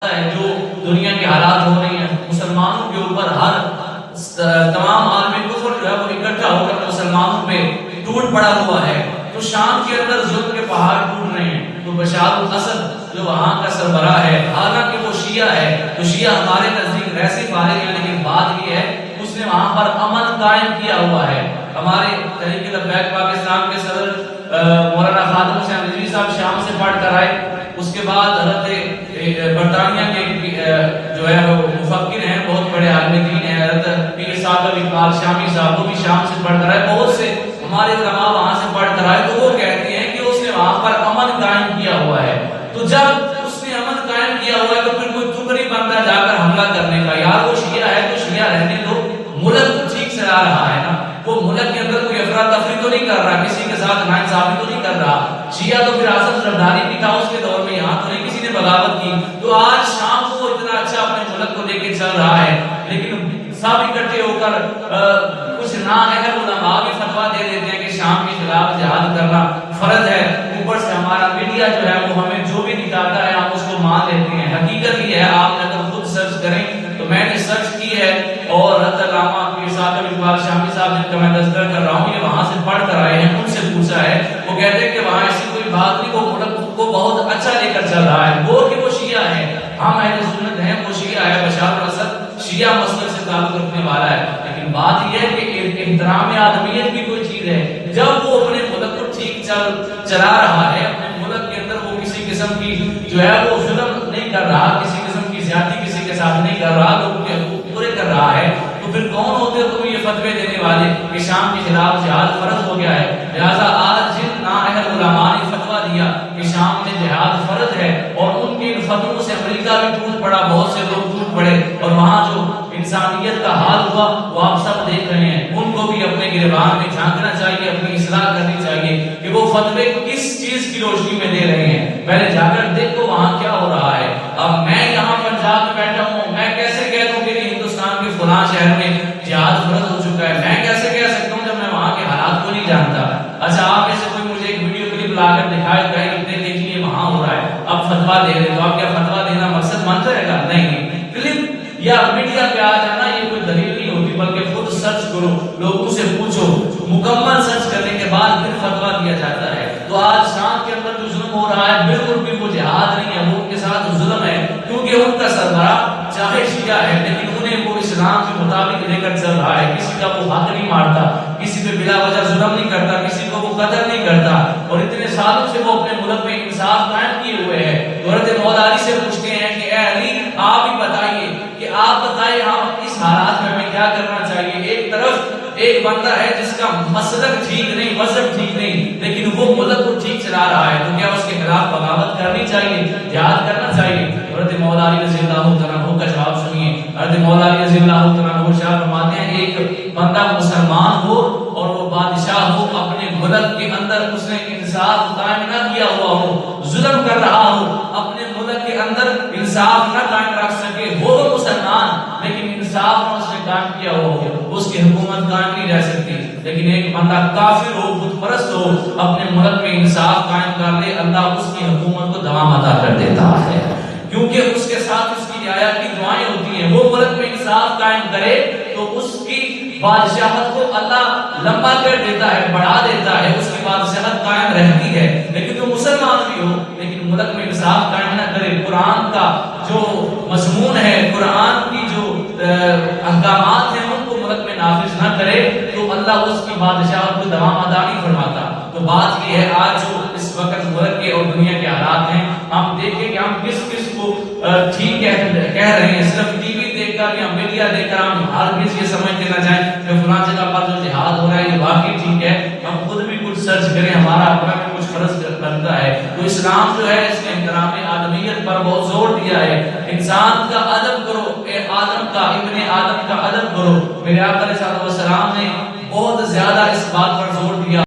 ہے جو دنیا کے حالات ہو رہی ہیں مسلمانوں کے اوپر ہر تمام عالم کفر جو ہے وہ اکٹھا ہو کر مسلمانوں پہ ٹوٹ پڑا ہوا ہے. تو شام کے اندر ظلم کے پہاڑ ٹوٹ رہے ہیں. تو بشار الاسد جو وہاں کا سربراہ ہے حالانکہ وہ شیعہ ہے تو شیعہ ہمارے نزدیک ویسے فارغ ہے لیکن بات یہ ہے اس نے وہاں پر امن قائم کیا ہوا ہے. ہمارے تحریک لبیک پاکستان کے صدر مولانا خادم حسین رضوی صاحب شام سے پڑھ کر آئے. اس کے بعد حضرت برطانیہ کے جو ہے وہ مفکر ہیں بہت بڑے عالم دین ہیں حضرت پیر صاحب اقبال شامی صاحب وہ بھی شام سے پڑھ کر آئے. بہت سے ہمارے علماء وہاں سے پڑھ کر آئے تو وہ کہتے ہیں کہ اس نے وہاں پر امن قائم کیا ہوا ہے. تو جب اس نے امن قائم کیا ہوا ہے تو پھر کوئی ٹکڑی بندہ جا کر حملہ کرنے کا یار وہ شیعہ ہے تو شیعہ رہنے دو. ملک تو ٹھیک سے آ رہا ہے نا. وہ ملک کے اندر کوئی افراتفری تو نہیں کر رہا کسی کے ساتھ ناانصافی تو نہیں کر رہا. شیعہ تو پھر اعظم زرداری بھی تھا اس کے دور میں یہاں تو نہیں کسی نے بغاوت کی. تو آج شام کو اتنا اچھا اپنے ملک کو لے کے چل رہا ہے لیکن سب اکٹھے ہو کر کچھ نااہل علماء بھی فتویٰ دے دیتے ہیں کہ شام کے خلاف جہاد کرنا فرض ہے. اوپر سے ہمارا میڈیا جو ہے وہ ہمیں جو بھی دکھاتا ہے ہم اس کو مان لیتے ہیں. حقیقت یہ ہے آپ اگر خود سرچ کریں تو میں نے سرچ کی ہے اور حضرت علامہ پیر صاحب اقبال شامی صاحب جن کا میں تذکرہ کر رہا ہوں یہ وہاں سے پڑھ کر آئے ہیں ان سے پوچھا ہے وہ کہتے ہیں کہ وہاں ایسی کوئی بات نہیں وہ ملک کو بہت اچھا لے کر چل رہا ہے. وہ کہ وہ شیعہ ہے ہم اہل سنت ہیں وہ شیعہ ہے بشار الاسد شیعہ مسلک سے تعلق رکھنے والا ہے. لیکن بات یہ ہے کہ احترام آدمیت بھی کوئی چیز ہے. جب وہ اپنے ملک کو ٹھیک چلا رہا ہے اپنے ملک کے اندر وہ کسی قسم کی جو ہے وہ ظلم نہیں کر رہا کسی قسم کی زیادتی کسی کے ساتھ نہیں کر رہا لوگوں کے حقوق پورے کر رہا ہے تو پھر کون ہوتے تم یہ فتوے دینے والے کہ شام کے خلاف جہاد فرض ہو گیا ہے. لہذا آج جن نااہل علماء نے فتویٰ دیا کہ شام میں جہاد فرض ہے اور ان کے فتووں سے امریکہ بھی ٹوٹ پڑا بہت سے لوگ ٹوٹ پڑے اور وہاں جو انسانیت کا حال ہوا وہ آپ سب دیکھ رہے ہیں. ان کو بھی اپنے گریبان میں جھانکنا چاہیے اپنی اصلاح کرنی چاہیے کہ وہ فتوے کس چیز کی روشنی میں دے رہے ہیں. پہلے جا کر دیکھو وہاں کیا ہو رہا ہے. اب میں یہاں پنجاب میں بیٹھا ہوں میں کیسے کہہ دوں کہ ہندوستان کے فلاں شہر میں جہاد فرض ہو چکا ہے. میں کیسے کہہ سکتا ہوں جب میں وہاں کے حالات کو نہیں جانتا. اچھا آپ میں سے کوئی مجھے ایک ویڈیو کلپ لا کر دکھائے گا کہ دیکھیے وہاں ہو رہا ہے اب فتویٰ دے رہے تو آپ کیا فتویٰ دینا مقصد بن جائے گا؟ نہیں. کلپ یا میڈیا پہ آ جانا یہ کوئی دلیل نہیں ہوتی بلکہ خود سرچ کرو لوگوں سے پوچھو مکمل سرچ کرنے کے بعد پھر فتویٰ دیا جاتا ہے. تو آج شام کے اندر جو ظلم ہو رہا ہے بالکل بھی وہ جہاد نہیں ہے وہ ان کے ساتھ ظلم ہے کیونکہ ان کا سربراہ چاہے شیعہ ہے لیکن انہیں وہ اسلام کے مطابق لے کر چل رہا ہے. کسی کا وہ حق نہیں مارتا کسی پہ بلا وجہ ظلم نہیں کرتا کسی کو وہ قتل نہیں کرتا اور اتنے سالوں سے وہ اپنے ملک میں انصاف قائم کیے ہوئے ہیں. حضرت مولا علی سے پوچھتے ہیں کہ اے علی آپ ہی بتائیے کہ آپ بتائیں ہم اس حالات میں ہمیں کیا کرنا چاہیے. ایک طرف ایک بندہ ہے جس کا مسلک ٹھیک نہیں مذہب ٹھیک نہیں لیکن وہ ملک کو ٹھیک چلا رہا ہے تو کیا اس کے خلاف بغاوت کرنی چاہیے جہاد کرنا چاہیے؟ حضرت مولا علی رضی اللہ تعالیٰ عنہ کا جواب سنیے. حضرت مولا علی رضی اللہ تعالیٰ عنہ ارشاد فرماتے ہیں ایک بندہ مسلمان ہو اور وہ بادشاہ ہو اپنے ملک کے اندر اس نے انصاف قائم نہ کیا ہوا ہو ظلم کر رہا ہو اپنے ملک کے اندر انصاف نہ قائم رکھ سکے ہو وہ مسلمان لیکن انصاف نہ اس نے قائم کیا ہوا ہو اس کی حکومت قائم نہیں رہ سکتی. لیکن ایک بندہ کافر ہو بت پرست ہو اپنے ملک میں انصاف قائم کر لے اللہ اس کی حکومت کو دوام عطا کر دیتا ہے کیونکہ اس کے ساتھ اس کی رعایا کی دعائیں ہوتی ہیں. وہ ملک میں انصاف قائم کرے تو اس کی بادشاہت کو اللہ لمبا کر دیتا ہے بڑھا دیتا ہے اس کی بادشاہت قائم رہتی ہے. لیکن جو مسلمان بھی ہو لیکن ملک میں انصاف قائم نہ کرے قرآن کا جو مضمون ہے قرآن کی جو احکامات ہیں ان کو ملک میں نافذ نہ کرے تو اللہ اس کی بادشاہت کو دوام عطا نہیں فرماتا. تو بات یہ ہے آج جو اس وقت ملک کے اور دنیا کے حالات ہیں ہم دیکھیں کہ ہم کس کس کو ٹھیک کہہ رہے ہیں. صرف ٹی وی دیکھ کر یا میڈیا دیکھ کر ہم ہرگز یہ سمجھتے نہ جائیں کہ فلاں جگہ پر جو جہاد ہو رہا ہے یہ واقعی ٹھیک ہے. ہم خود بھی کچھ سرچ کریں ہمارا اپنا بھی کچھ فرض بنتا ہے. تو اسلام جو ہے اس نے احترام آدمیت پر بہت زور دیا ہے. انسان کا ادب کرو اے آدم کا ابن آدم کا ادب کرو. میرے آقا علیہ السلام نے بہت زیادہ اس بات پر زور دیا.